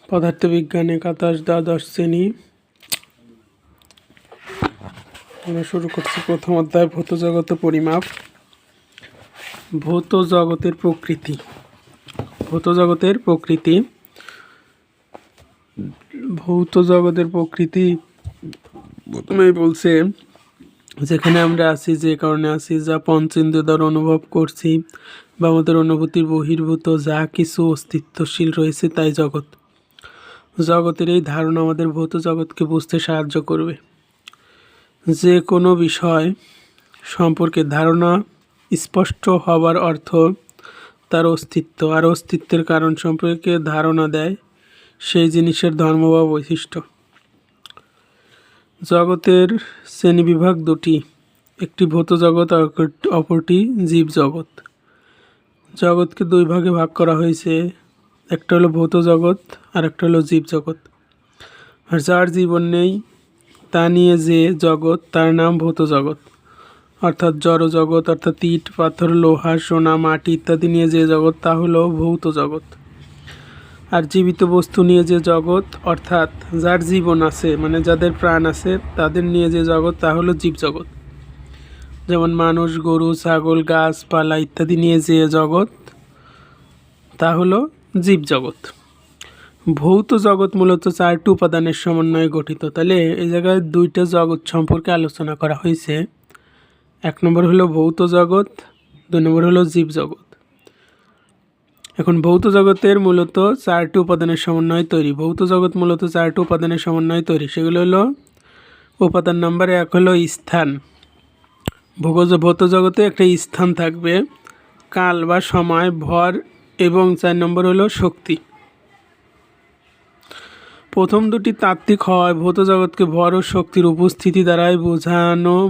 পদার্থবিজ্ঞান একাদশ দ্বাদশ শ্রেণী। আমরা শুরু করছি প্রথম অধ্যায় ভৌত জগৎ ও পরিমাপ। ভৌত জগতের প্রকৃতি। ভৌত জগতের প্রকৃতি প্রথমেই বলছে যেখানে আমরা আছি, যে কারণে আছি, যা পঞ্চেন্দ্রিয় দ্বারা অনুভব করছি বা আমাদের অনুভূতির বহির্ভূত যা কিছু অস্তিত্বশীল রয়েছে তাই জগৎ। জগতের এই ধারণা আমাদের ভৌত জগৎকে বুঝতে সাহায্য করবে। যে কোনো বিষয় সম্পর্কে ধারণা স্পষ্ট হবার অর্থ তার অস্তিত্ব, আর অস্তিত্বের কারণ সম্পর্কে ধারণা দেয় সেই জিনিসের ধর্ম বা বৈশিষ্ট্য। জগতের শ্রেণীবিভাগ দুটি, একটি ভৌত জগৎ আর অপরটি জীব জগৎ। জগৎকে দুই ভাগে ভাগ করা হয়েছে, একটা হলো ভৌত জগৎ আর একটা হলো জীব জগৎ। আর যার জীবন নেই তা নিয়ে যে জগৎ তার নাম ভৌত জগৎ, অর্থাৎ জড় জগৎ, অর্থাৎ ইট পাথর লোহা সোনা মাটি ইত্যাদি নিয়ে যে জগৎ তা হলো ভৌত জগৎ। আর জীবিত বস্তু নিয়ে যে জগৎ, অর্থাৎ যার জীবন আছে মানে যাদের প্রাণ আছে তাদের নিয়ে যে জগৎ তা হলো জীব জগৎ। যেমন মানুষ, গরু, ছাগল, গাছপালা ইত্যাদি নিয়ে যে জগৎ তা হলো জীব জগৎ। ভৌত জগৎ মূলত চারটি উপাদানের সমন্বয়ে গঠিত। তাহলে এই জায়গায় দুইটা জগৎ সম্পর্কে আলোচনা করা হয়েছে। এক নম্বর হলো ভৌত জগৎ, দুই নম্বর হলো জীব জগৎ। এখন ভৌত জগতের মূলত চারটি উপাদানের সমন্বয়ে তৈরি। ভৌত জগৎ মূলত চারটি উপাদানের সমন্বয়ে তৈরি। সেগুলো হলো, উপাদান নাম্বার এক হলো স্থান। ভৌত জগতে একটা স্থান থাকবে, কাল বা সময়, ভর এবং 4 নম্বর হলো শক্তি। প্রথম দুটি তাত্ত্বিক হয়। ভৌত জগৎকে ভর ও শক্তির উপস্থিতি দ্বারাই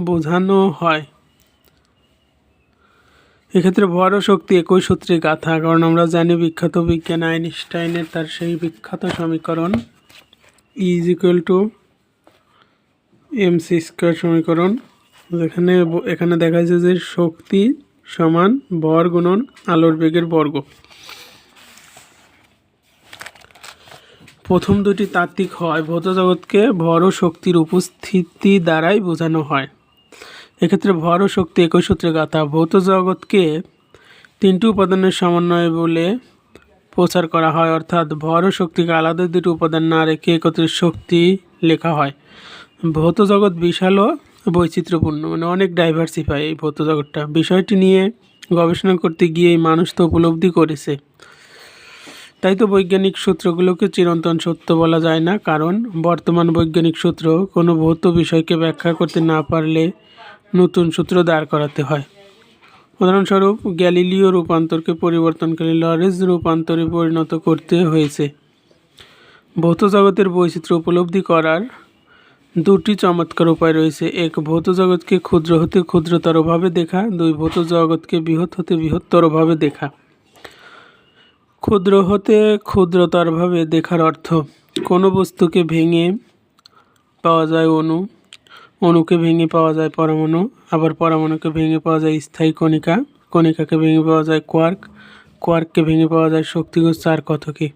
বোঝানো হয়। এক্ষেত্রে ভর ও শক্তি একই সূত্রে গাঁথা, কারণ আমরা জানি বিখ্যাত বিজ্ঞান আইনস্টাইনের তার সেই বিখ্যাত সমীকরণ E=mc² সমীকরণ, এখানে দেখা যাচ্ছে যে শক্তি সমান ভর গুণন আলোর বেগের বর্গ। প্রথম দুটি তাত্ত্বিক হয়। ভৌত জগৎকে ভর ও শক্তির উপস্থিতি দ্বারাই বোঝানো হয়। এক্ষেত্রে ভর ও শক্তি একই সূত্রে গাঁথা। ভৌত জগৎকে তিনটি উপাদানের সমন্বয় বলে প্রচার করা হয়, অর্থাৎ ভর ও শক্তিকে আলাদা দুটি উপাদান না রেখে একত্রে শক্তি লেখা হয়। ভৌত জগৎ বিশাল ও বৈচিত্র্যপূর্ণ, মানে অনেক ডাইভার্সিফাই এই ভৌত জগৎটা। বিষয়টি নিয়ে গবেষণা করতে গিয়ে মানুষ তো উপলব্ধি করেছে। তাই তো বৈজ্ঞানিক সূত্রগুলোকে চিরন্তন সত্য বলা যায় না, কারণ বর্তমান বৈজ্ঞানিক সূত্র কোনো ভৌত বিষয়কে ব্যাখ্যা করতে না পারলে নতুন সূত্র দাঁড় করাতে হয়। উদাহরণস্বরূপ, গ্যালিলিও রূপান্তরকে পরিবর্তনকারী লরেন্জ রূপান্তরে পরিণত করতে হয়েছে। ভৌত জগতের বৈচিত্র্য উপলব্ধি করার দুটি চমৎকার উপায় রয়েছে। এক, ভৌত জগৎকে ক্ষুদ্র হতে ক্ষুদ্রতরভাবে দেখা। দুই, ভৌত জগৎকে বৃহৎ হতে বৃহত্তরভাবে দেখা। ক্ষুদ্র হতে ক্ষুদ্রতরভাবে দেখার অর্থ, কোনো বস্তুকে ভেঙে পাওয়া যায় অণু, অণুকে ভেঙে পাওয়া যায় পরমাণু, আবার পরমাণুকে ভেঙে পাওয়া যায় স্থায়ী কণিকা, কণিকাকে ভেঙে পাওয়া যায় কোয়ার্ক, কোয়ার্ককে ভেঙে পাওয়া যায় শক্তিগুচ্ছ আর কত কী।